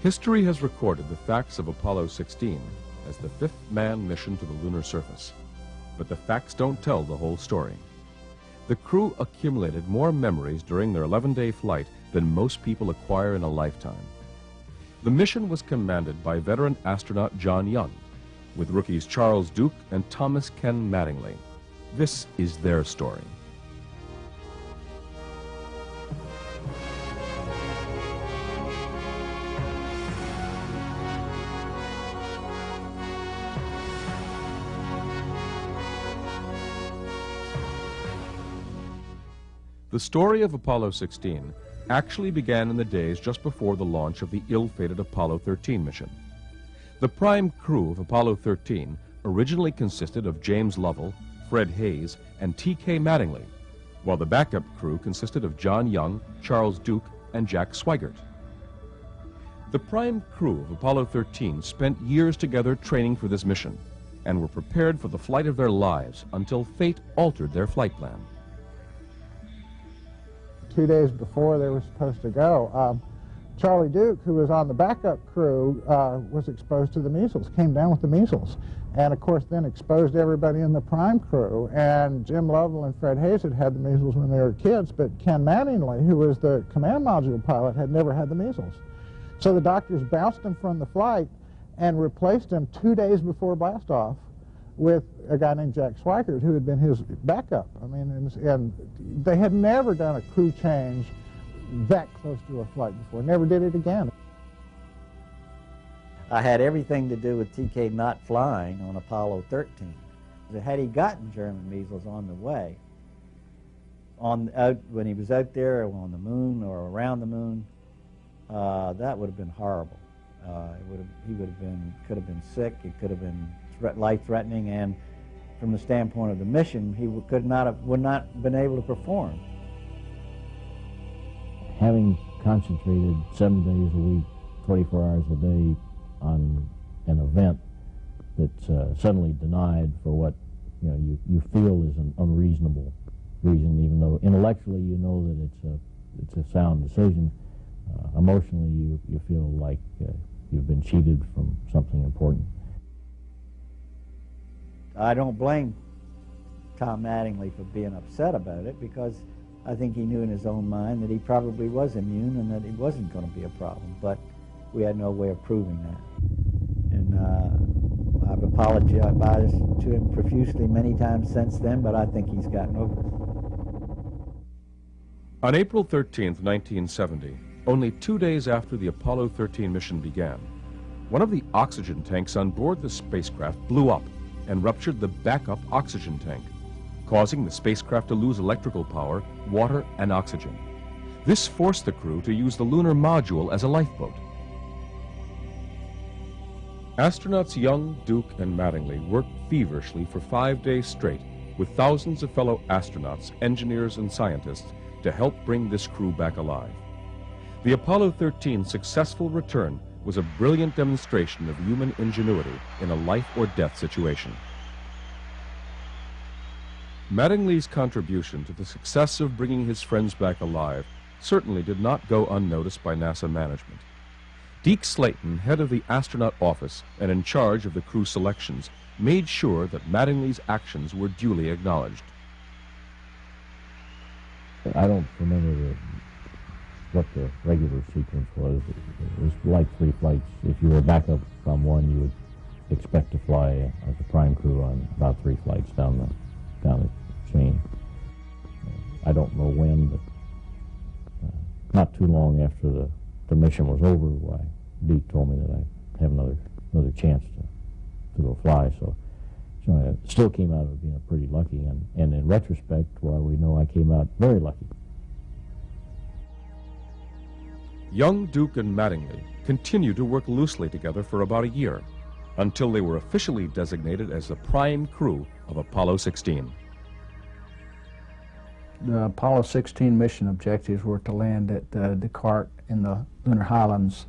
History has recorded the facts of Apollo 16 as the fifth manned mission to the lunar surface. But the facts don't tell the whole story. The crew accumulated more memories during their 11-day flight than most people acquire in a lifetime. The mission was commanded by veteran astronaut John Young, with rookies Charles Duke and Thomas Ken Mattingly. This is their story. The story of Apollo 16 actually began in the days just before the launch of the ill-fated Apollo 13 mission. The prime crew of Apollo 13 originally consisted of James Lovell, Fred Hayes, and T.K. Mattingly, while the backup crew consisted of John Young, Charles Duke, and Jack Swigert. The prime crew of Apollo 13 spent years together training for this mission and were prepared for the flight of their lives until fate altered their flight plan. 2 days before they were supposed to go, Charlie Duke, who was on the backup crew, was exposed to the measles, came down with the measles, and of course then exposed everybody in the prime crew. And Jim Lovell and Fred Hayes had had the measles when they were kids, but Ken Mattingly, who was the command module pilot, had never had the measles. So the doctors bounced him from the flight and replaced him 2 days before blastoff with a guy named Jack Swigert, who had been his backup. I mean, and they had never done a crew change that close to a flight before. Never did it again. I had everything to do with TK not flying on Apollo 13. Had he gotten German measles on the way, when he was out there on the moon or around the moon, that would have been horrible. He could have been sick. It could have been life-threatening, and from the standpoint of the mission, he would not have been able to perform. Having concentrated 7 days a week, 24 hours a day on an event that's suddenly denied for what you feel is an unreasonable reason, even though intellectually you know that it's a sound decision, emotionally you feel like you've been cheated from something important. I don't blame Tom Mattingly for being upset about it, because I think he knew in his own mind that he probably was immune and that it wasn't going to be a problem, but we had no way of proving that. And I've apologized to him profusely many times since then, but I think he's gotten over it. On April 13th, 1970, only 2 days after the Apollo 13 mission began, one of the oxygen tanks on board the spacecraft blew up and ruptured the backup oxygen tank, causing the spacecraft to lose electrical power, water, and oxygen. This forced the crew to use the lunar module as a lifeboat. Astronauts Young, Duke, and Mattingly worked feverishly for 5 days straight with thousands of fellow astronauts, engineers, and scientists to help bring this crew back alive. The Apollo 13 successful return was a brilliant demonstration of human ingenuity in a life-or-death situation. Mattingly's contribution to the success of bringing his friends back alive certainly did not go unnoticed by NASA management. Deke Slayton, head of the astronaut office and in charge of the crew selections, made sure that Mattingly's actions were duly acknowledged. I don't remember what the regular sequence was. It was like 3 flights. If you were back up from one, you would expect to fly as a prime crew on about 3 flights down the chain. I don't know when, but not too long after the mission was over, Deke told me that I'd have another chance to go fly. So I still came out of being pretty lucky, and in retrospect, we know I came out very lucky. Young, Duke, and Mattingly continued to work loosely together for about a year, until they were officially designated as the prime crew of Apollo 16. The Apollo 16 mission objectives were to land at Descartes in the Lunar Highlands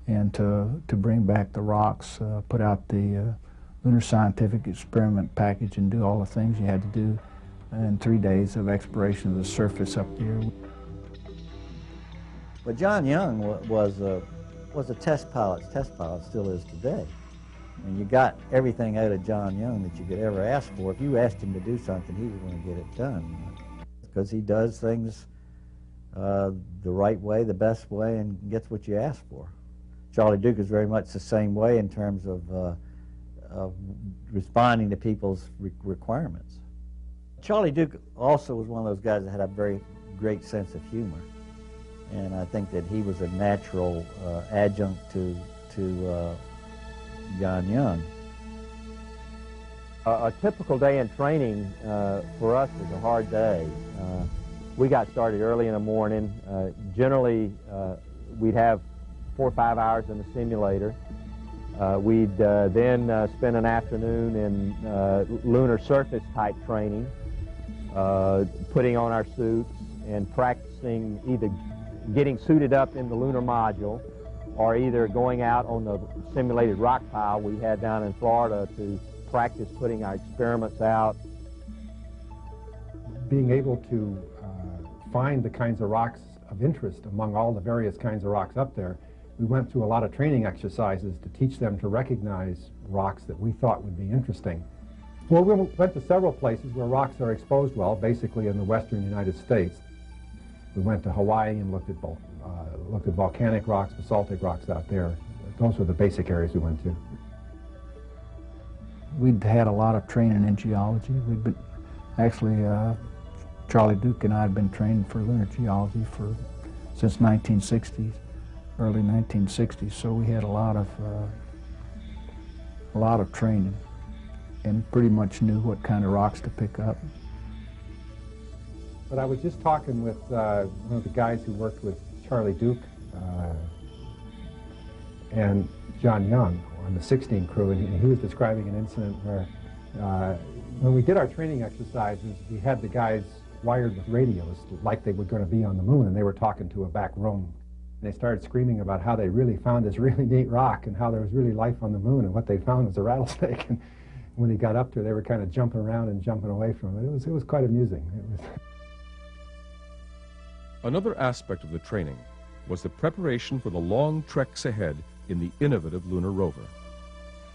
and to bring back the rocks, put out the Lunar Scientific Experiment package, and do all the things you had to do in 3 days of exploration of the surface up there. But John Young was was a test pilot still is today. And you got everything out of John Young that you could ever ask for. If you asked him to do something, he was going to get it done. Because he does things the right way, the best way, and gets what you ask for. Charlie Duke is very much the same way in terms of responding to people's requirements. Charlie Duke also was one of those guys that had a very great sense of humor. And I think that he was a natural adjunct to John Young. A typical day in training for us is a hard day. We got started early in the morning. Generally, we'd have 4 or 5 hours in the simulator. We'd then spend an afternoon in lunar surface type training, putting on our suits and practicing either getting suited up in the lunar module or either going out on the simulated rock pile we had down in Florida to practice putting our experiments out. Being able to find the kinds of rocks of interest among all the various kinds of rocks up there, we went through a lot of training exercises to teach them to recognize rocks that we thought would be interesting. Well, we went to several places where rocks are exposed well, basically in the western United States. We went to Hawaii and looked at volcanic rocks, basaltic rocks out there. Those were the basic areas we went to. We'd had a lot of training in geology. We'd been, actually, Charlie Duke and I had been trained for lunar geology since 1960s, early 1960s. So we had a lot of training and pretty much knew what kind of rocks to pick up. But I was just talking with one of the guys who worked with Charlie Duke and John Young on the 16 crew, and he was describing an incident where when we did our training exercises, we had the guys wired with radios like they were going to be on the moon, and they were talking to a back room. And they started screaming about how they really found this really neat rock and how there was really life on the moon, and what they found was a rattlesnake. And when he got up there, they were kind of jumping around and jumping away from it. It was quite amusing. Another aspect of the training was the preparation for the long treks ahead in the innovative lunar rover.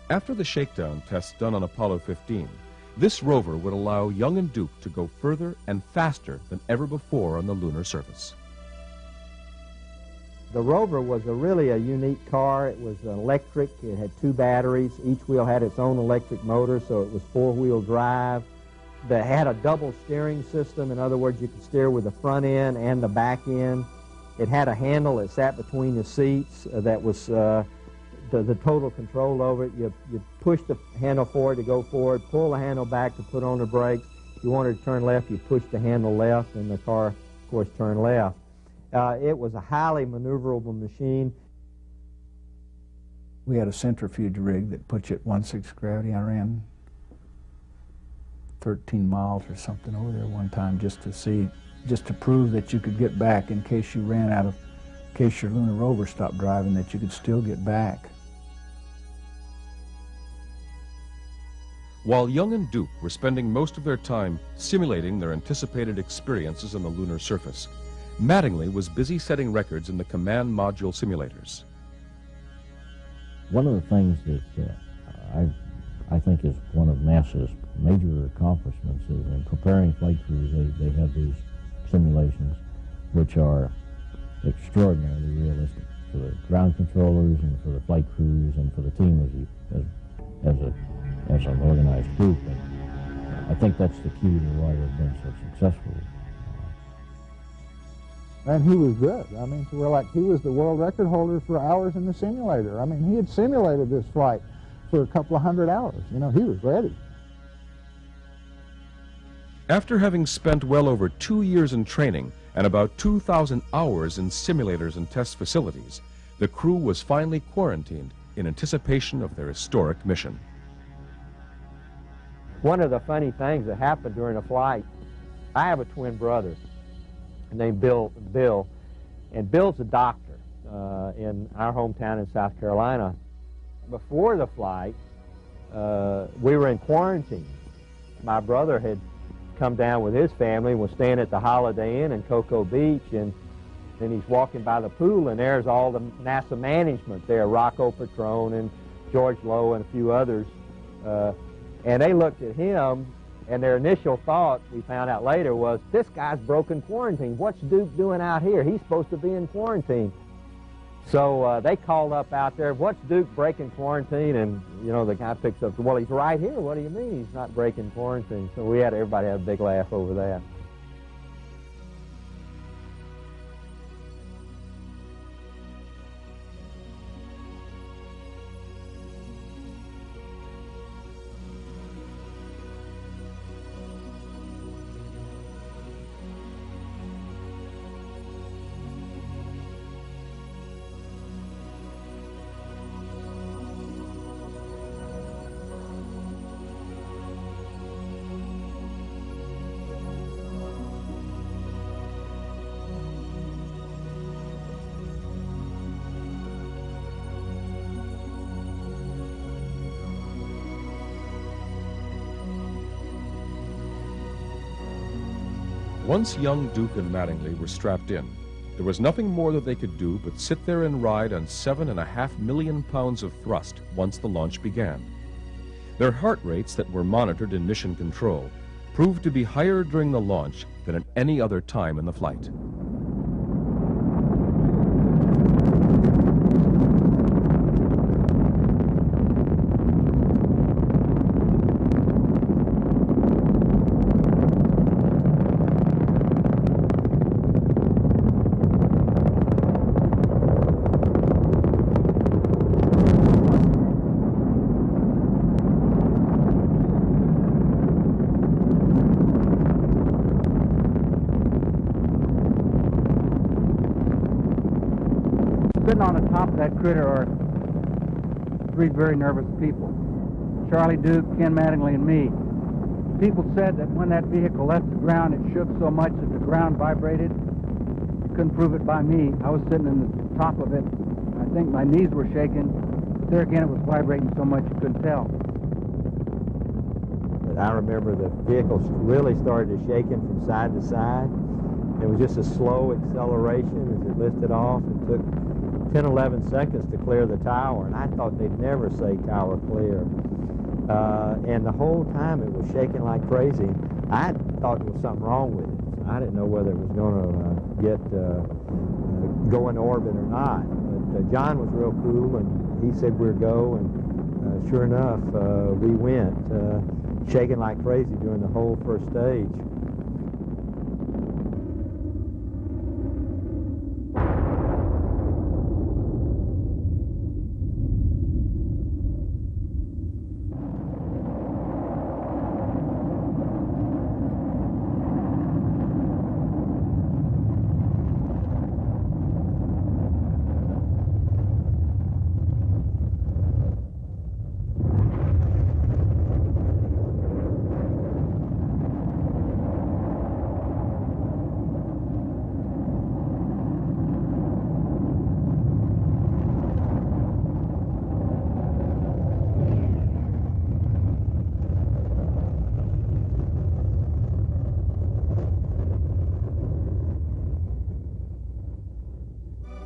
After the shakedown tests done on Apollo 15, this rover would allow Young and Duke to go further and faster than ever before on the lunar surface. The rover was really a unique car. It was electric. It had 2 batteries. Each wheel had its own electric motor, so it was 4-wheel drive. It had a double steering system. In other words, you could steer with the front end and the back end. It had a handle that sat between the seats that was the total control over it. You push the handle forward to go forward, pull the handle back to put on the brakes. If you wanted to turn left, you push the handle left, and the car, of course, turned left. It was a highly maneuverable machine. We had a centrifuge rig that put you at 1/6 gravity. I ran 13 miles or something over there one time just to prove that you could get back in case you ran out of, in case your lunar rover stopped driving, that you could still get back. While Young and Duke were spending most of their time simulating their anticipated experiences on the lunar surface, Mattingly was busy setting records in the command module simulators. One of the things that I think is one of NASA's major accomplishments is in preparing flight crews, they have these simulations which are extraordinarily realistic for the ground controllers and for the flight crews and for the team as an organized group. And I think that's the key to why they've been so successful. And he was good. I mean, so we're like, he was the world record holder for hours in the simulator. I mean, he had simulated this flight for a couple of 100 hours. You know, he was ready. After having spent well over 2 years in training and about 2,000 hours in simulators and test facilities, the crew was finally quarantined in anticipation of their historic mission. One of the funny things that happened during a flight, I have a twin brother named Bill, and Bill's a doctor in our hometown in South Carolina. Before the flight, we were in quarantine. My brother had come down with his family and was staying at the Holiday Inn in Cocoa Beach, and And he's walking by the pool, and there's all the NASA management there, Rocco Petrone and George Lowe and a few others. And they looked at him, and their initial thought, we found out later, was, this guy's broken quarantine. What's Duke doing out here? He's supposed to be in quarantine. So they called up out there, what's Duke breaking quarantine? And, you know, the guy picks up, well, he's right here. What do you mean he's not breaking quarantine? So everybody had a big laugh over that. Once young Duke and Mattingly were strapped in, there was nothing more that they could do but sit there and ride on 7.5 million pounds of thrust once the launch began. Their heart rates that were monitored in mission control proved to be higher during the launch than at any other time in the flight. Sitting on the top of that critter are three very nervous people. Charlie Duke, Ken Mattingly, and me. People said that when that vehicle left the ground, it shook so much that the ground vibrated. You couldn't prove it by me. I was sitting in the top of it. I think my knees were shaking. But there again, it was vibrating so much you couldn't tell. But I remember the vehicle really started shaking from side to side. It was just a slow acceleration as it lifted off. It took 10, 11 seconds to clear the tower, and I thought they'd never say tower clear. And the whole time it was shaking like crazy. I thought there was something wrong with it. I didn't know whether it was going to go in orbit or not. But John was real cool, and he said we'd go, and sure enough, we went, shaking like crazy during the whole first stage.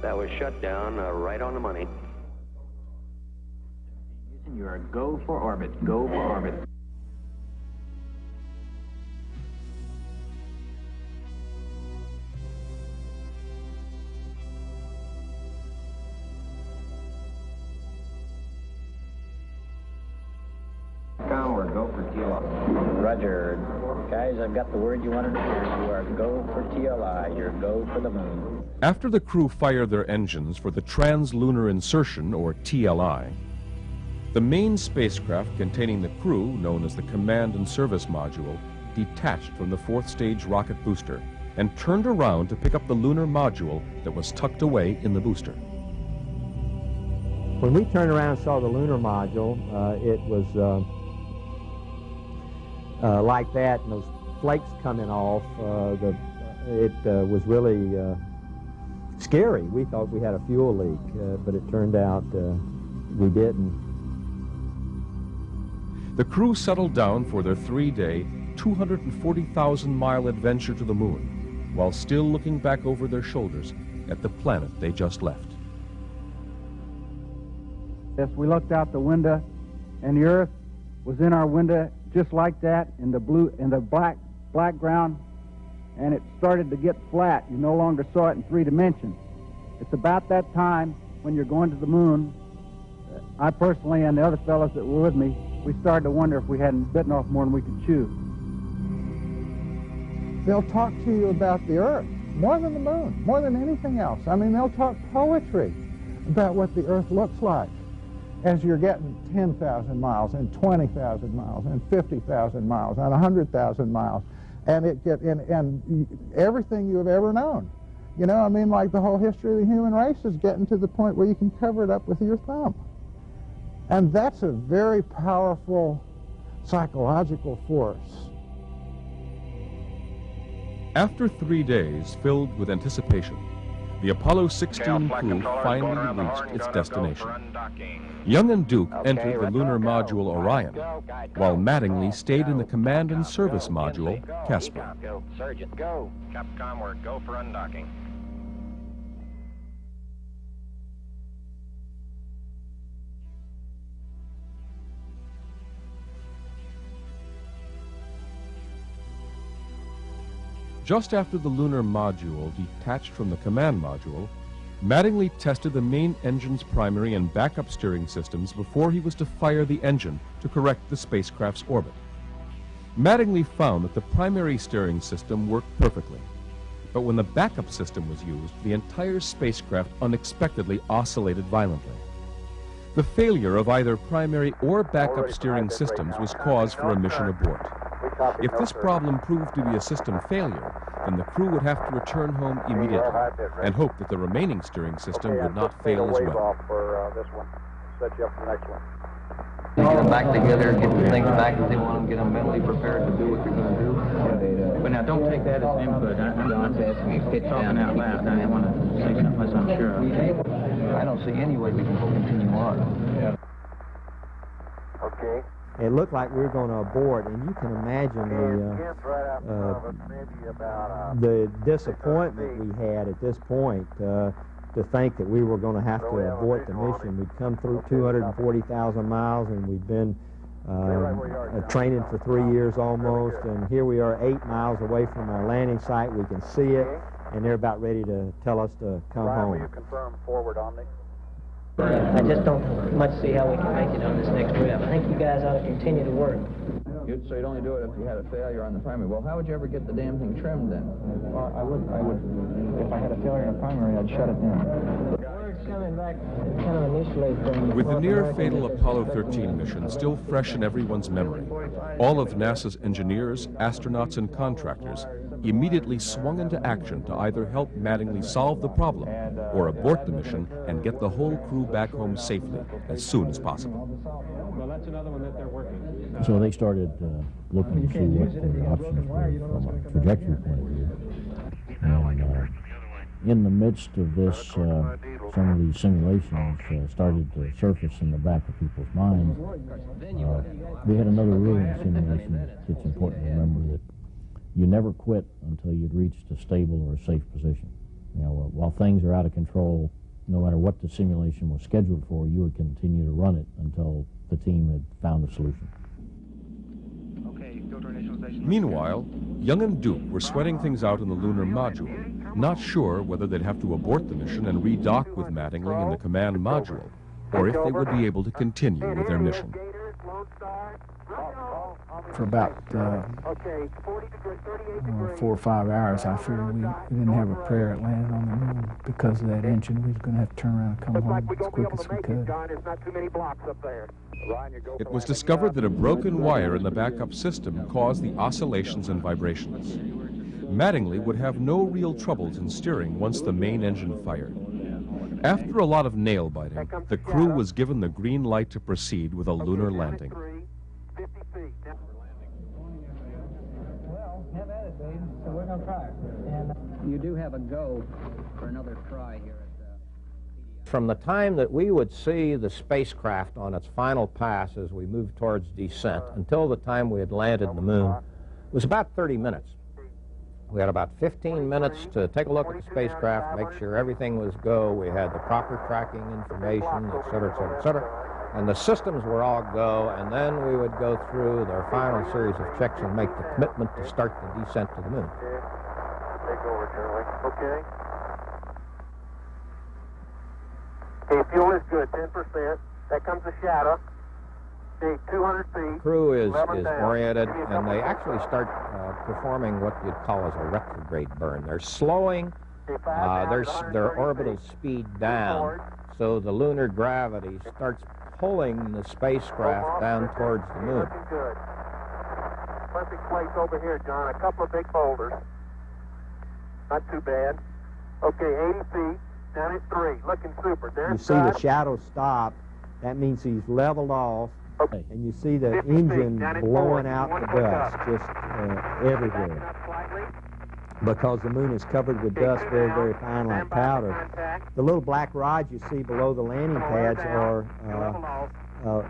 That was shut down right on the money. You're a go for orbit. Go for orbit. Or go for TLI. Roger. Guys, I've got the word you wanted to hear. You are go for TLI. You're go for the moon. After the crew fired their engines for the Trans-Lunar Insertion, or TLI, the main spacecraft containing the crew, known as the Command and Service Module, detached from the fourth stage rocket booster and turned around to pick up the lunar module that was tucked away in the booster. When we turned around and saw the lunar module, it was like that, and those flakes coming off. It was really scary. We thought we had a fuel leak, but it turned out we didn't. The crew settled down for their 3-day, 240,000-mile adventure to the moon, while still looking back over their shoulders at the planet they just left. Yes, we looked out the window, and the Earth was in our window just like that, in the black ground, and it started to get flat. You no longer saw it in 3 dimensions. It's about that time when you're going to the moon. I personally and the other fellows that were with me, we started to wonder if we hadn't bitten off more than we could chew. They'll talk to you about the Earth more than the moon, more than anything else. I mean, they'll talk poetry about what the Earth looks like as you're getting 10,000 miles and 20,000 miles and 50,000 miles and 100,000 miles, and and everything you have ever known. You know, I mean, like the whole history of the human race is getting to the point where you can cover it up with your thumb. And that's a very powerful psychological force. After 3 days filled with anticipation, the Apollo 16 crew finally reached its destination. Young and Duke entered the lunar module Orion, while Mattingly stayed in the command and service module Casper. Sergeant, go. Capcom work, go for undocking. Just after the lunar module detached from the command module, Mattingly tested the main engine's primary and backup steering systems before he was to fire the engine to correct the spacecraft's orbit. Mattingly found that the primary steering system worked perfectly, but when the backup system was used, the entire spacecraft unexpectedly oscillated violently. The failure of either primary or backup steering systems was cause for a mission abort. If this problem proved to be a system failure, then the crew would have to return home immediately and hope that the remaining steering system would not fail as well. Get them back together, get the things back that they want them, get them mentally prepared to do what they're going to do. But now, don't take that as input. I'm not talking out loud. I want to say something else I'm sure of. I don't see any way we can continue on. Okay. It looked like we were going to abort, and you can imagine the disappointment we had at this point to think that we were going to have to abort the mission. We'd come through 240,000 miles, and we'd been training for 3 years almost, and here we are 8 miles away from our landing site. We can see it, and they're about ready to tell us to come home. Will you confirm forward on me? I just don't much see how we can make it on this next trip. I think you guys ought to continue to work. So you'd only do it if you had a failure on the primary. Well, how would you ever get the damn thing trimmed then? Well, I would, if I had a failure in the primary, I'd shut it down. Word's coming back kind of initially from... With the near-fatal Apollo 13 mission still fresh in everyone's memory, all of NASA's engineers, astronauts, and contractors immediately swung into action to either help Mattingly solve the problem or abort the mission and get the whole crew back home safely as soon as possible. Well, that's another one that they're working. So they started looking to see what the options were from a trajectory point of view. And in the midst of this, some of these simulations started to surface in the back of people's minds. We had another rule in the simulation. It's important to remember that you never quit until you'd reached a stable or a safe position. You know, while things are out of control, no matter what the simulation was scheduled for, you would continue to run it until the team had found a solution. Meanwhile, Young and Duke were sweating things out in the lunar module, not sure whether they'd have to abort the mission and redock with Mattingly in the command module, or if they would be able to continue with their mission. For about 4 or 5 hours, I figured we didn't have a prayer at landing on the moon because of that engine. We was going to have to turn around and come home as quick as we could. It was discovered that a broken wire in the backup system caused the oscillations and vibrations. Mattingly would have no real troubles in steering once the main engine fired. After a lot of nail-biting, the crew was given the green light to proceed with a lunar landing. Well, have at it, babe. So we're going to try it. And you do have a go for another try here at the... From the time that we would see the spacecraft on its final pass as we moved towards descent until the time we had landed on the moon was about 30 minutes. We had about 15 minutes to take a look at the spacecraft, make sure everything was go. We had the proper tracking information, et cetera, et cetera, et cetera. And the systems were all go, and then we would go through their final series of checks and make the commitment to start the descent to the moon. Take over, Charlie. Okay, fuel is good, 10%. That comes the shadow. Okay, 200 feet. Crew is oriented, and they actually start performing what you'd call as a retrograde burn. They're slowing their orbital speed down, so the lunar gravity starts pulling the spacecraft down towards the moon. Looking good. Perfect place over here, John. A couple of big boulders. Not too bad. Okay, 80 feet. Down at 3. Looking super. You see the shadow stop. That means he's leveled off. Okay. And you see the engine blowing out the dust just everywhere. Because the moon is covered with dust very, very fine like powder. The little black rods you see below the landing pads are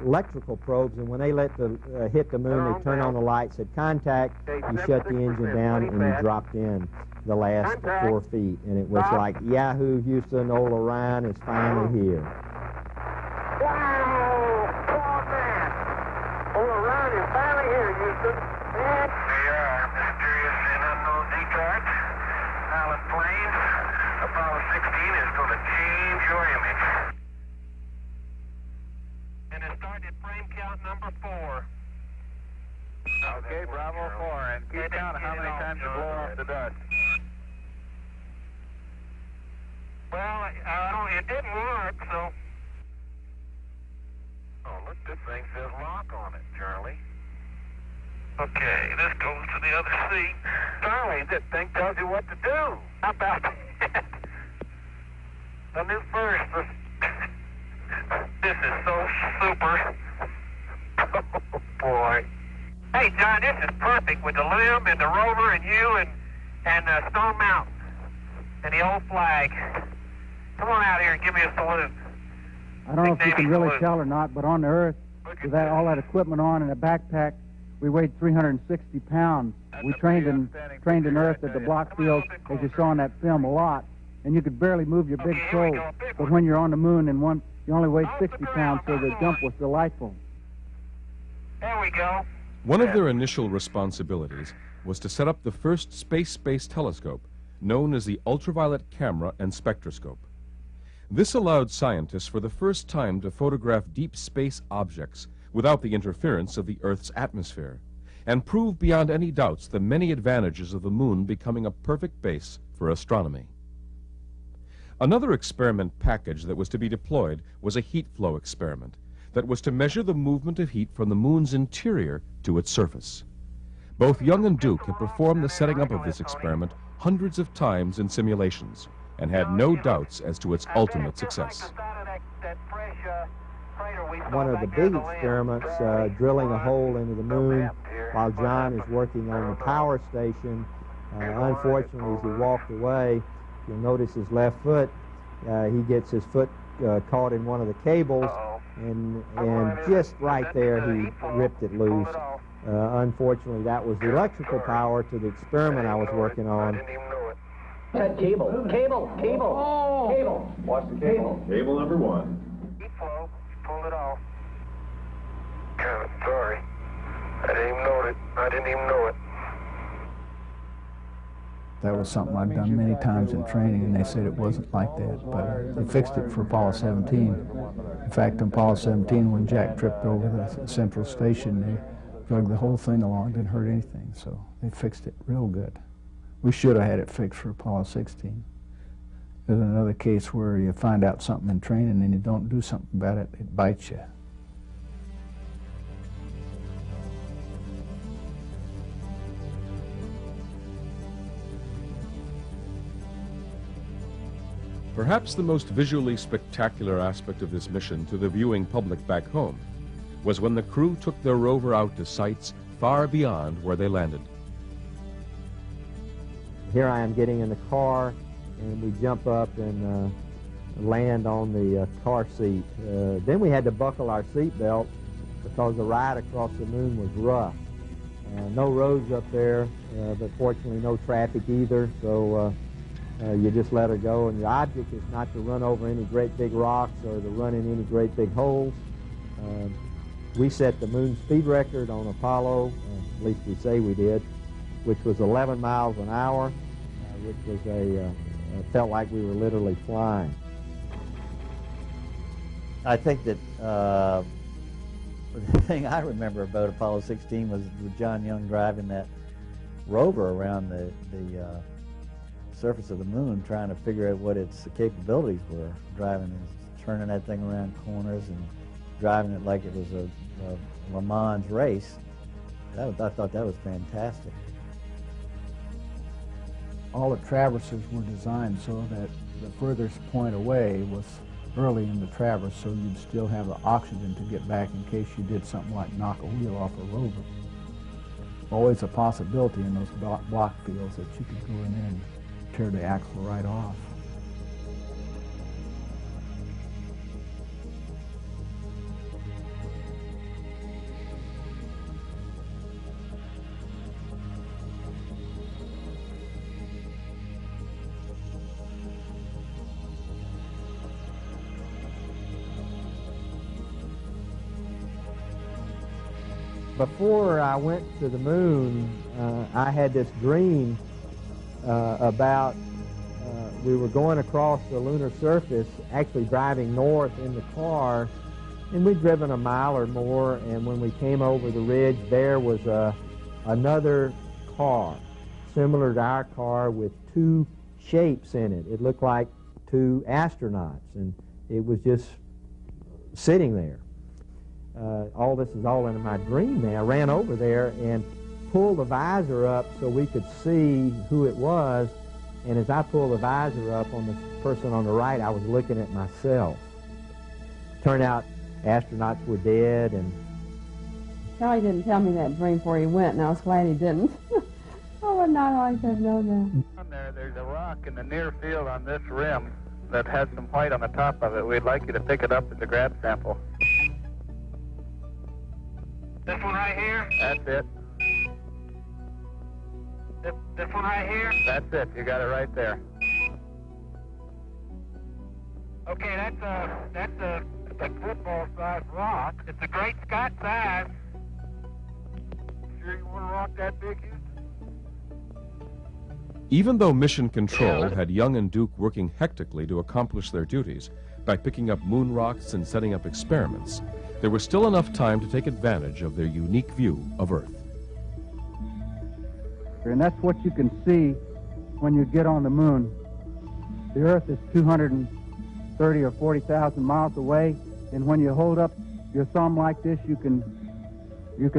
electrical probes, and when they hit the moon, they turn on the lights at contact, you shut the engine down, and you dropped in the last 4 feet. And it was like, Yahoo, Houston, old Orion is finally here. Finally here, Houston. They are mysterious and unknown decards. Pilot plane. Apollo 16 is going to change your image. And it started frame count number 4. Okay, Bravo 4. And keep count of how many times you blow off the dust. Well, it didn't work, so... Oh, look, this thing says lock on it, Charlie. Okay, this goes to the other seat. Charlie, this thing tells you what to do. How about that? The new first. This is so super. Oh, boy. Hey, John, this is perfect with the limb and the rover and you and Stone Mountain and the old flag. Come on out here and give me a salute. I don't know if you can really tell or not, but on the Earth, with all that equipment on and a backpack, we weighed 360 pounds. We trained in Earth at the block field, as you saw in that film, a lot, and you could barely move your big toes. But when you're on the moon and you only weighed 60 pounds, so the jump was delightful. There we go. One of their initial responsibilities was to set up the first space-based telescope, known as the ultraviolet camera and spectroscope. This allowed scientists for the first time to photograph deep space objects without the interference of the Earth's atmosphere, and prove beyond any doubts the many advantages of the moon becoming a perfect base for astronomy. Another experiment package that was to be deployed was a heat flow experiment that was to measure the movement of heat from the moon's interior to its surface. Both Young and Duke had performed the setting up of this experiment hundreds of times in simulations and had no doubts as to its ultimate success. One of the big experiments, drilling a hole into the moon while John is working on the power station. Unfortunately, as he walked away, you'll notice his left foot, he gets his foot caught in one of the cables, and just right there he ripped it loose. Unfortunately, that was the electrical power to the experiment I was working on. That cable. Watch the cable. Cable number 1. Heat flow. Pull it off. God, sorry. I didn't even know it. That was something I'd done many times in training, and they said it wasn't like that, but they fixed it for Apollo 17. In fact, on Apollo 17, when Jack tripped over the central station, they drug the whole thing along, didn't hurt anything, so they fixed it real good. We should have had it fixed for Apollo 16. There's another case where you find out something in training and you don't do something about it, it bites you. Perhaps the most visually spectacular aspect of this mission to the viewing public back home was when the crew took their rover out to sites far beyond where they landed. Here I am getting in the car, and we jump up and land on the car seat. Then we had to buckle our seat belt because the ride across the moon was rough. No roads up there, but fortunately no traffic either, so you just let her go. And the object is not to run over any great big rocks or to run in any great big holes. We set the moon speed record on Apollo, at least we say we did, which was 11 miles an hour, which was felt like we were literally flying. I think that the thing I remember about Apollo 16 was John Young driving that rover around the surface of the moon, trying to figure out what its capabilities were, turning that thing around corners and driving it like it was a Le Mans race. I thought that was fantastic. All the traverses were designed so that the furthest point away was early in the traverse, so you'd still have the oxygen to get back in case you did something like knock a wheel off a rover. Always a possibility in those block fields that you could go in there and tear the axle right off. Before I went to the moon, I had this dream about we were going across the lunar surface, actually driving north in the car, and we'd driven a mile or more, and when we came over the ridge, there was another car, similar to our car, with two shapes in it. It looked like two astronauts, and it was just sitting there. All this is all in my dream now. I ran over there and pulled the visor up so we could see who it was, and as I pulled the visor up on the person on the right, I was looking at myself. Turned out astronauts were dead, and Charlie didn't tell me that dream before he went, and I was glad he didn't. I would not like to have known that. There's a rock in the near field on this rim that has some white on the top of it. We'd like you to pick it up as a grab sample. This one right here? That's it. This one right here? That's it. You got it right there. Okay, that's a football-sized rock. It's a great Scott size. Sure you want a rock that big, Houston? Even though Mission Control had Young and Duke working hectically to accomplish their duties by picking up moon rocks and setting up experiments, there was still enough time to take advantage of their unique view of Earth. And that's what you can see when you get on the moon. The Earth is 230 or 40,000 miles away, and when you hold up your thumb like this, you can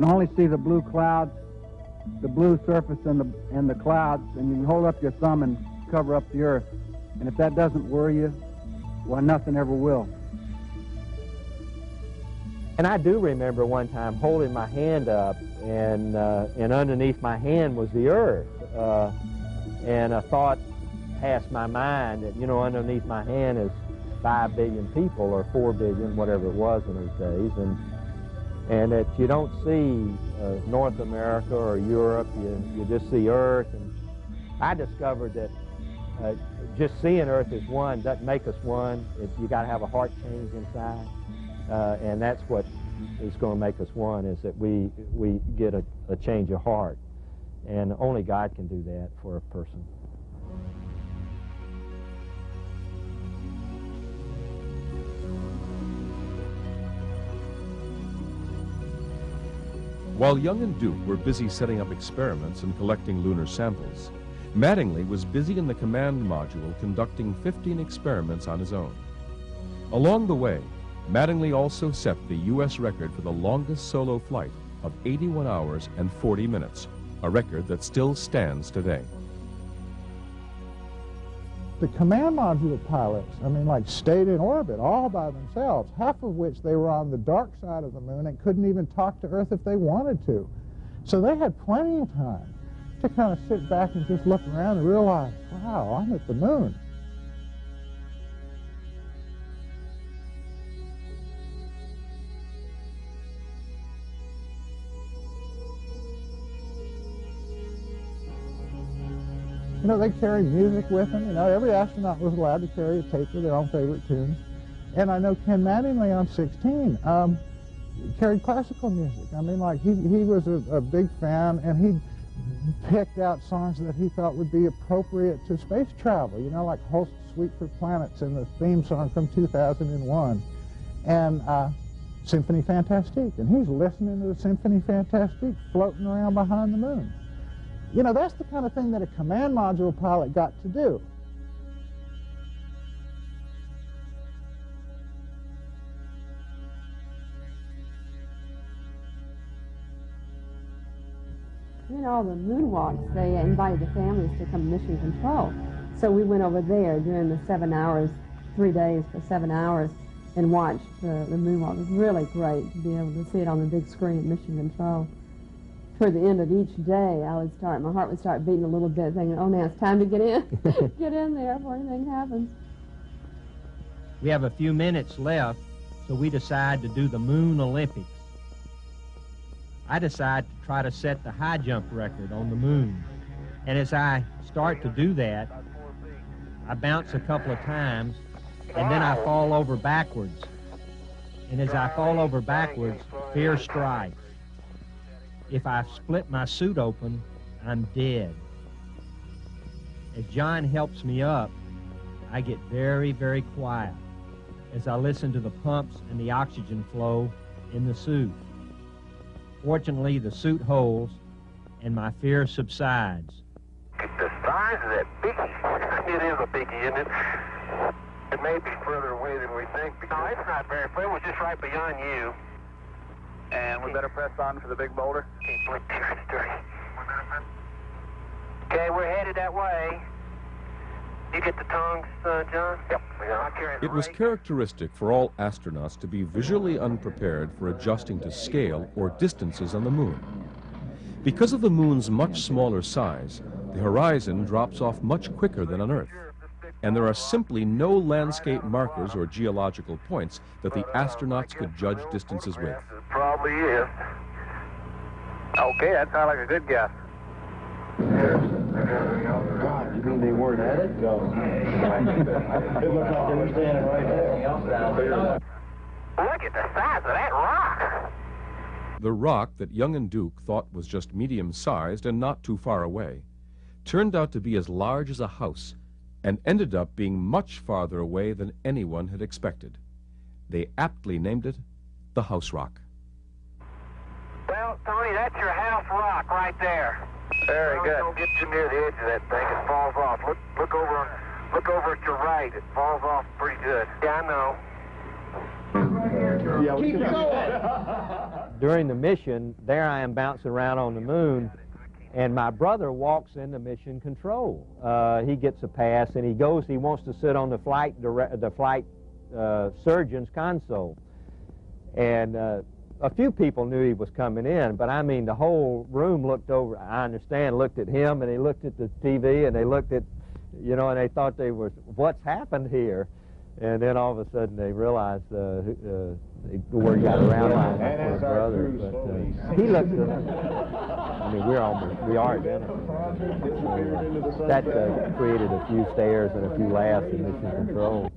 only see the blue clouds, the blue surface and the clouds, and you can hold up your thumb and cover up the Earth. And if that doesn't worry you, well, nothing ever will. And I do remember one time holding my hand up, and underneath my hand was the Earth. And a thought passed my mind that, you know, underneath my hand is 5 billion people, or 4 billion, whatever it was in those days, and that you don't see North America or Europe, you just see Earth. And I discovered that just seeing Earth as one doesn't make us one. You got to have a heart change inside. And that's what is going to make us one, is that we get a change of heart. And only God can do that for a person. While Young and Duke were busy setting up experiments and collecting lunar samples, Mattingly was busy in the command module conducting 15 experiments on his own. Along the way, Mattingly also set the U.S. record for the longest solo flight of 81 hours and 40 minutes, a record that still stands today. The command module pilots, stayed in orbit all by themselves, half of which they were on the dark side of the moon and couldn't even talk to Earth if they wanted to. So they had plenty of time to kind of sit back and just look around and realize, wow, I'm at the moon. You know, they carried music with them. You know, every astronaut was allowed to carry a tape of their own favorite tunes. And I know Ken Mattingly on 16 carried classical music. I mean, like, he was a big fan, and he picked out songs that he thought would be appropriate to space travel, you know, like Holst's Suite for Planets and the theme song from 2001, and Symphony Fantastique. And he's listening to the Symphony Fantastique floating around behind the moon. You know, that's the kind of thing that a command module pilot got to do. You know, all the moonwalks, they invited the families to come mission control. So we went over there during the 7 hours, 3 days for 7 hours, and watched the moonwalk. It was really great to be able to see it on the big screen at mission control. Toward the end of each day, my heart would start beating a little bit, thinking, oh, now it's time to get in, get in there before anything happens. We have a few minutes left, so we decide to do the Moon Olympics. I decide to try to set the high jump record on the moon. And as I start to do that, I bounce a couple of times, and then I fall over backwards. And as I fall over backwards, fear strikes. If I split my suit open, I'm dead. As John helps me up, I get very, very quiet as I listen to the pumps and the oxygen flow in the suit. Fortunately, the suit holds, and my fear subsides. The size of that biggie, it is a biggie, isn't it? It may be further away than we think. No, it's not very far. It was just right beyond you. And we better press on for the big boulder? Okay, we're headed that way. You get the tongs, John? Yep. It was characteristic for all astronauts to be visually unprepared for adjusting to scale or distances on the moon. Because of the moon's much smaller size, the horizon drops off much quicker than on Earth, and there are simply no landscape markers or geological points that the astronauts could judge distances with. Probably is. Okay, that sounds like a good guess. God, you mean they weren't at it? No. It looked like they were standing right there. Look at the size of that rock. The rock that Young and Duke thought was just medium-sized and not too far away turned out to be as large as a house and ended up being much farther away than anyone had expected. They aptly named it the House Rock. Well, Tony, that's your house rock right there. Very good. Don't get too near the edge of that thing. It falls off. Look over at your right. It falls off pretty good. Yeah, I know. Keep going. During the mission, there I am bouncing around on the moon, and my brother walks into mission control. He gets a pass, and he wants to sit on the flight surgeon's console. And a few people knew he was coming in, but I mean, the whole room looked over, I understand, looked at him, and they looked at the TV, and they looked at, you know, and they thought what's happened here? And then all of a sudden they realized the word got around like his brother. But he looked at I mean, we are identical. So, that created a few stares and a few laughs in mission control.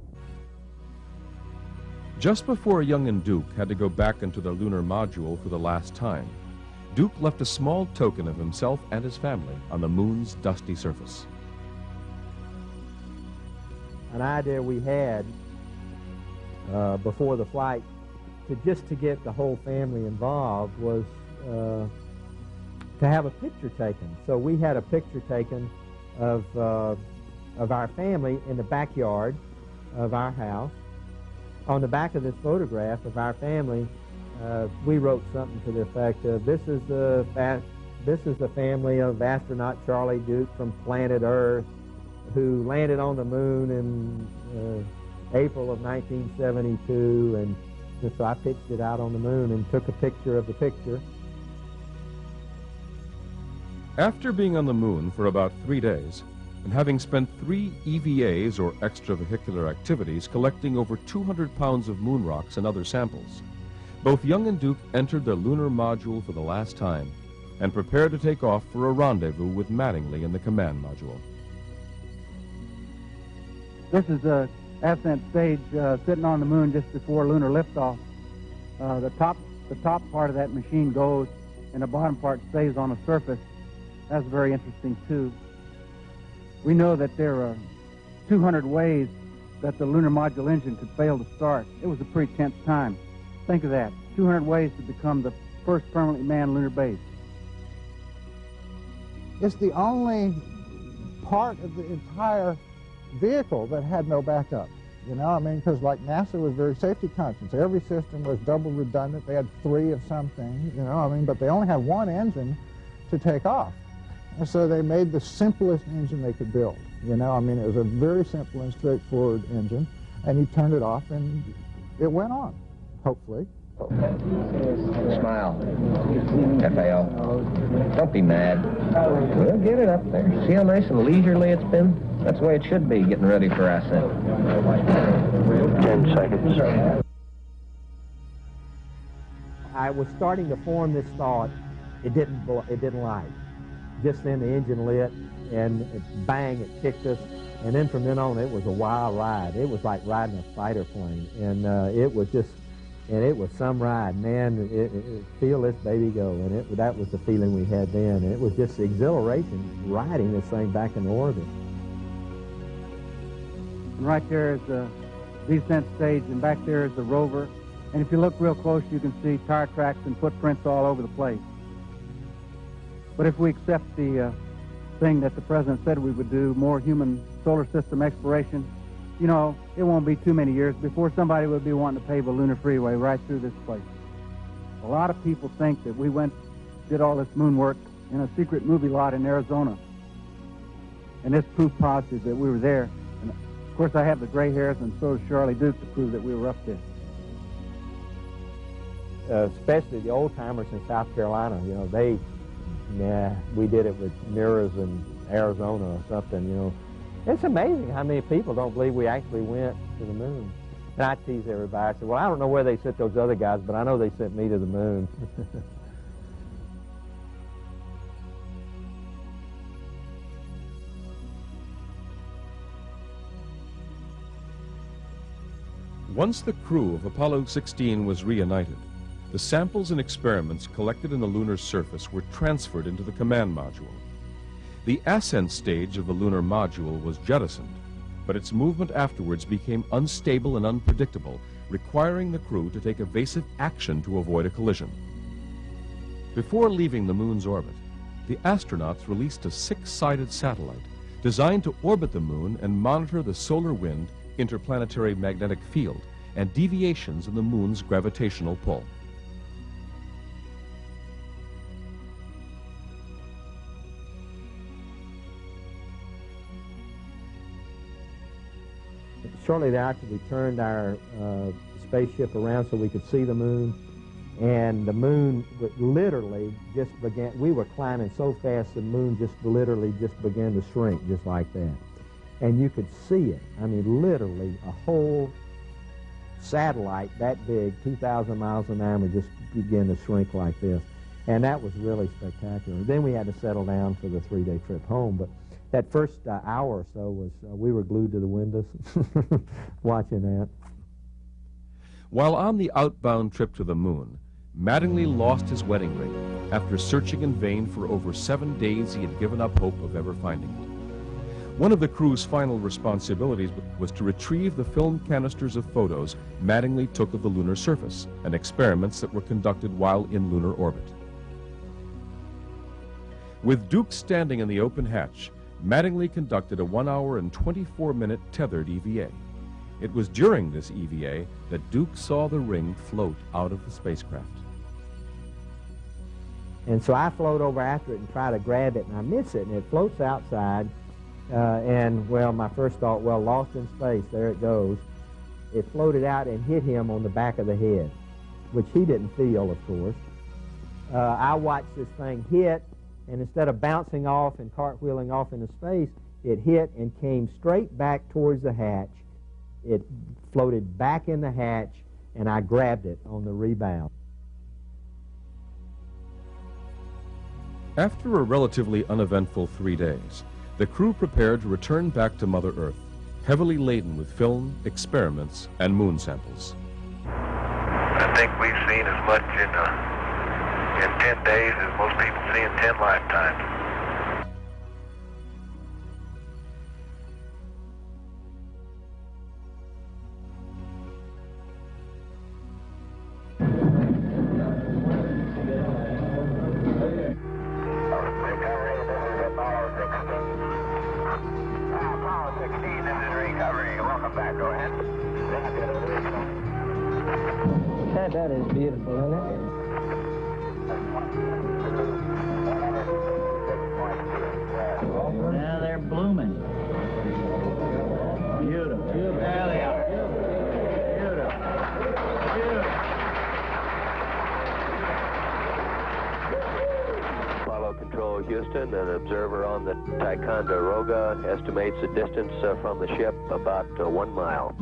Just before Young and Duke had to go back into the lunar module for the last time, Duke left a small token of himself and his family on the moon's dusty surface. An idea we had before the flight to get the whole family involved was to have a picture taken. So we had a picture taken of our family in the backyard of our house. On the back of this photograph of our family, we wrote something to the effect of, this is the family of astronaut Charlie Duke from planet Earth, who landed on the moon in April of 1972, and so I pitched it out on the moon and took a picture of the picture. After being on the moon for about 3 days, and having spent 3 EVAs, or extravehicular activities, collecting over 200 pounds of moon rocks and other samples, both Young and Duke entered the lunar module for the last time and prepared to take off for a rendezvous with Mattingly in the command module. This is the ascent stage sitting on the moon just before lunar liftoff. The top part of that machine goes, and the bottom part stays on the surface. That's very interesting, too. We know that there are 200 ways that the lunar module engine could fail to start. It was a pretty tense time. Think of that, 200 ways to become the first permanently manned lunar base. It's the only part of the entire vehicle that had no backup. You know, I mean, because like NASA was very safety conscious. Every system was double redundant. They had 3 of something, you know, I mean, but they only had one engine to take off. And so they made the simplest engine they could build. You know, I mean, it was a very simple and straightforward engine, and you turned it off and it went on, hopefully. Smile. FAO. Don't be mad. We'll get it up there. See how nice and leisurely it's been? That's the way it should be, getting ready for ascent. 10 seconds. I was starting to form this thought. It didn't light. Just then the engine lit, and bang, it kicked us. And then from then on, it was a wild ride. It was like riding a fighter plane. And it was some ride. Man, feel this baby go. And that was the feeling we had then. And it was just the exhilaration riding this thing back in orbit. And right there is the descent stage, and back there is the rover. And if you look real close, you can see tire tracks and footprints all over the place. But if we accept the thing that the President said we would do, more human solar system exploration, you know, it won't be too many years before somebody would be wanting to pave a lunar freeway right through this place. A lot of people think that we did all this moon work in a secret movie lot in Arizona. And this proof positive that we were there. And of course, I have the gray hairs, and so does Charlie Duke, to prove that we were up there. Especially the old-timers in South Carolina, you know, we did it with mirrors in Arizona or something, you know. It's amazing how many people don't believe we actually went to the moon. And I tease everybody. I say, well, I don't know where they sent those other guys, but I know they sent me to the moon. Once the crew of Apollo 16 was reunited, the samples and experiments collected in the lunar surface were transferred into the command module. The ascent stage of the lunar module was jettisoned, but its movement afterwards became unstable and unpredictable, requiring the crew to take evasive action to avoid a collision. Before leaving the moon's orbit, the astronauts released a 6-sided satellite designed to orbit the moon and monitor the solar wind, interplanetary magnetic field, and deviations in the moon's gravitational pull. Shortly thereafter, we turned our spaceship around so we could see the moon, and the moon literally just began. We were climbing so fast, the moon just literally just began to shrink, just like that. And you could see it. I mean, literally, a whole satellite that big, 2,000 miles in diameter, just began to shrink like this. And that was really spectacular. Then we had to settle down for the 3-day trip home, but that first hour or so was, we were glued to the windows watching that. While on the outbound trip to the moon, Mattingly lost his wedding ring. After searching in vain for over 7 days, he had given up hope of ever finding it. One of the crew's final responsibilities was to retrieve the film canisters of photos Mattingly took of the lunar surface and experiments that were conducted while in lunar orbit. With Duke standing in the open hatch, Mattingly conducted a 1-hour and 24-minute tethered EVA. It was during this EVA that Duke saw the ring float out of the spacecraft. And so I float over after it and try to grab it, and I miss it, and it floats outside. And, well, my first thought, well, lost in space, there it goes. It floated out and hit him on the back of the head, which he didn't feel, of course. I watched this thing hit, and instead of bouncing off and cartwheeling off into space, it hit and came straight back towards the hatch. It floated back in the hatch, and I grabbed it on the rebound. After a relatively uneventful 3 days, the crew prepared to return back to Mother Earth, heavily laden with film, experiments, and moon samples. I think we've seen as much in 10 days as most people see in 10 lifetimes. That is beautiful, isn't it? Now they're blooming. Beautiful. There they are. Beautiful. Apollo Control Houston, an observer on the Ticonderoga estimates the distance from the ship about 1 mile.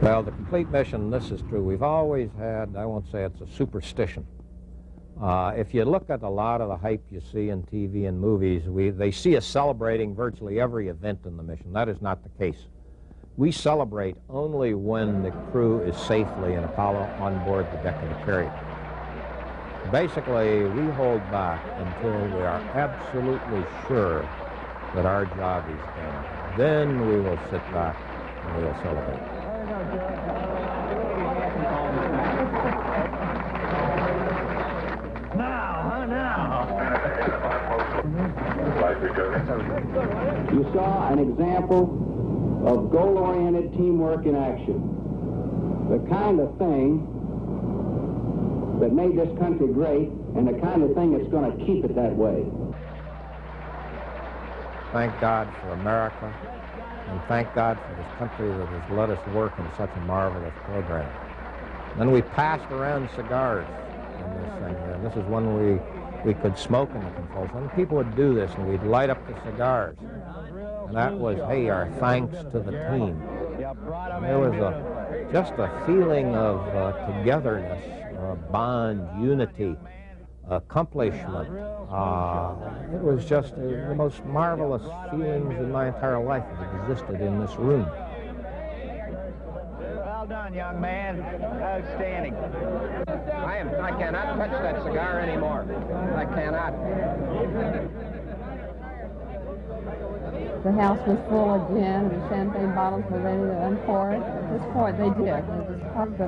Well, the complete mission, this is true. We've always had, I won't say it's a superstition. If you look at a lot of the hype you see in TV and movies, they see us celebrating virtually every event in the mission. That is not the case. We celebrate only when the crew is safely in Apollo on board the deck of the carrier. Basically, we hold back until we are absolutely sure that our job is done. Then we will sit back and we will celebrate. You saw an example of goal-oriented teamwork in action. The kind of thing that made this country great and the kind of thing that's going to keep it that way. Thank God for America, and thank God for this country that has let us work in such a marvelous program. Then we passed around cigars in this thing here, and this is when we could smoke in the control center. And people would do this, and we'd light up the cigars. And that was, hey, our thanks to the team. And there was just a feeling of togetherness, bond, unity, accomplishment. It was just the most marvelous feelings in my entire life that existed in this room. Well done, young man. Outstanding. I cannot touch that cigar anymore. I cannot. The house was full again, and the champagne bottles were ready to unpour it. At this point, they did. They just poured the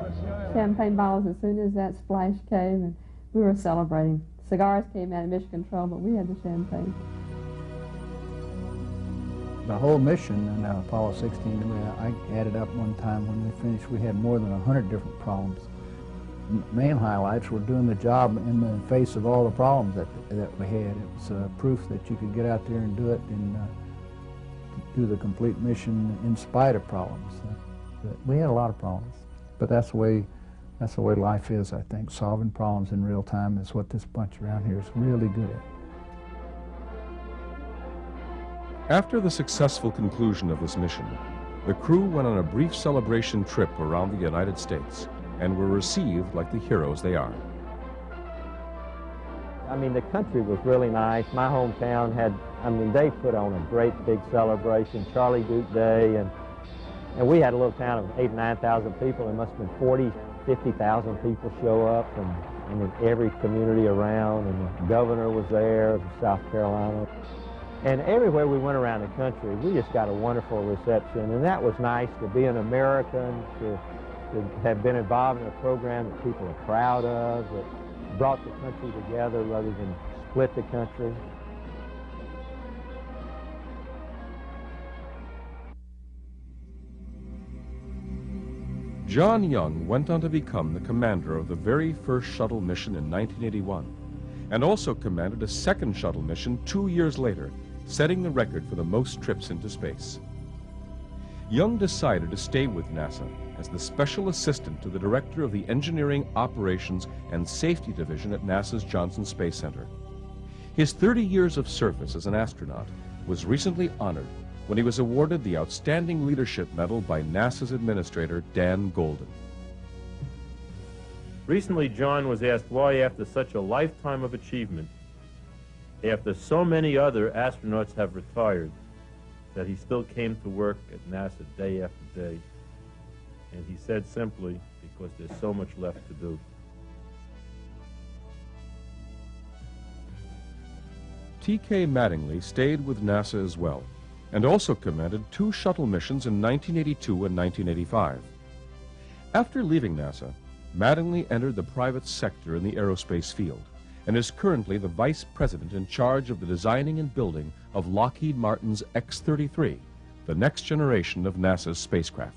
champagne bottles as soon as that splash came, and we were celebrating. Cigars came out of mission control, but we had the champagne. The whole mission in Apollo 16, I added up one time when we finished, we had more than 100 different problems. Main highlights were doing the job in the face of all the problems that we had. It was proof that you could get out there and do it and do the complete mission in spite of problems. We had a lot of problems, but that's the way life is, I think. Solving problems in real time is what this bunch around here is really good at. After the successful conclusion of this mission, the crew went on a brief celebration trip around the United States and were received like the heroes they are. I mean, the country was really nice. My hometown had, I mean, they put on a great big celebration, Charlie Duke Day, and we had a little town of 8,000 or 9,000 people. There must have been 40,000, 50,000 people show up from every community around, and the governor was there of South Carolina. And everywhere we went around the country, we just got a wonderful reception, and that was nice to be an American, to have been involved in a program that people are proud of, that brought the country together rather than split the country. John Young went on to become the commander of the very first shuttle mission in 1981, and also commanded a second shuttle mission 2 years later, setting the record for the most trips into space. Young decided to stay with NASA as the special assistant to the director of the Engineering, Operations, and Safety Division at NASA's Johnson Space Center. His 30 years of service as an astronaut was recently honored when he was awarded the Outstanding Leadership Medal by NASA's administrator, Dan Golden. Recently, John was asked why, after such a lifetime of achievement, after so many other astronauts have retired, that he still came to work at NASA day after day. And he said simply, because there's so much left to do. T.K. Mattingly stayed with NASA as well, and also commanded 2 shuttle missions in 1982 and 1985. After leaving NASA, Mattingly entered the private sector in the aerospace field, and is currently the vice president in charge of the designing and building of Lockheed Martin's X-33, the next generation of NASA's spacecraft.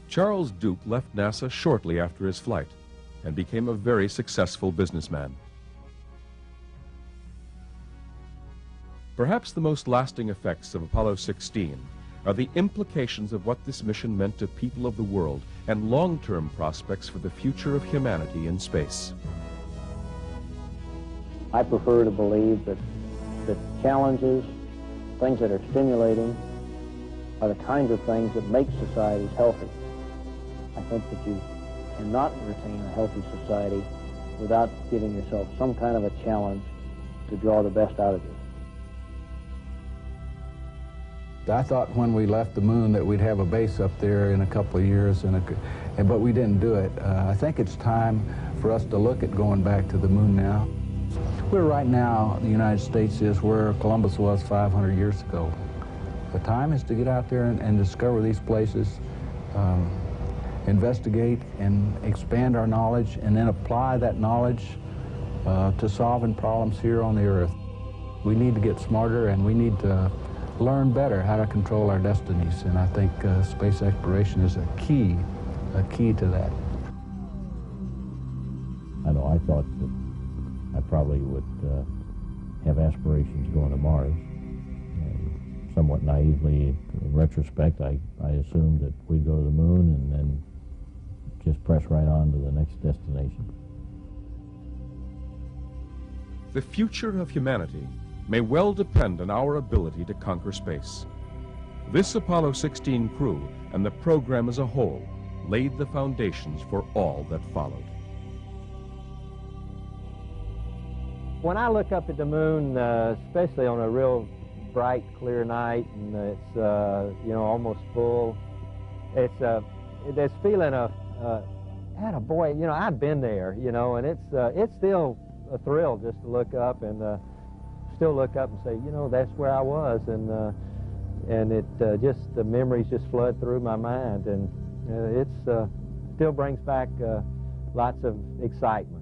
Charles Duke left NASA shortly after his flight and became a very successful businessman. Perhaps the most lasting effects of Apollo 16 are the implications of what this mission meant to people of the world and long-term prospects for the future of humanity in space. I prefer to believe that challenges, things that are stimulating, are the kinds of things that make societies healthy. I think that you cannot retain a healthy society without giving yourself some kind of a challenge to draw the best out of you. I thought when we left the moon that we'd have a base up there in a couple of years, but we didn't do it. I think it's time for us to look at going back to the moon now. We're right now, the United States is where Columbus was 500 years ago. The time is to get out there and discover these places, investigate and expand our knowledge, and then apply that knowledge to solving problems here on the Earth. We need to get smarter, and we need to learn better how to control our destinies, and I think space exploration is a key to that. I know I thought that I probably would have aspirations going to Mars. Somewhat naively, in retrospect, I assumed that we'd go to the moon and then just press right on to the next destination. The future of humanity may well depend on our ability to conquer space. This Apollo 16 crew and the program as a whole laid the foundations for all that followed. When I look up at the moon, especially on a real bright, clear night, and it's almost full, it's this feeling of, attaboy, I've been there, and it's still a thrill just to look up and still look up and say, that's where I was, and it just the memories just flood through my mind, and it still brings back lots of excitement.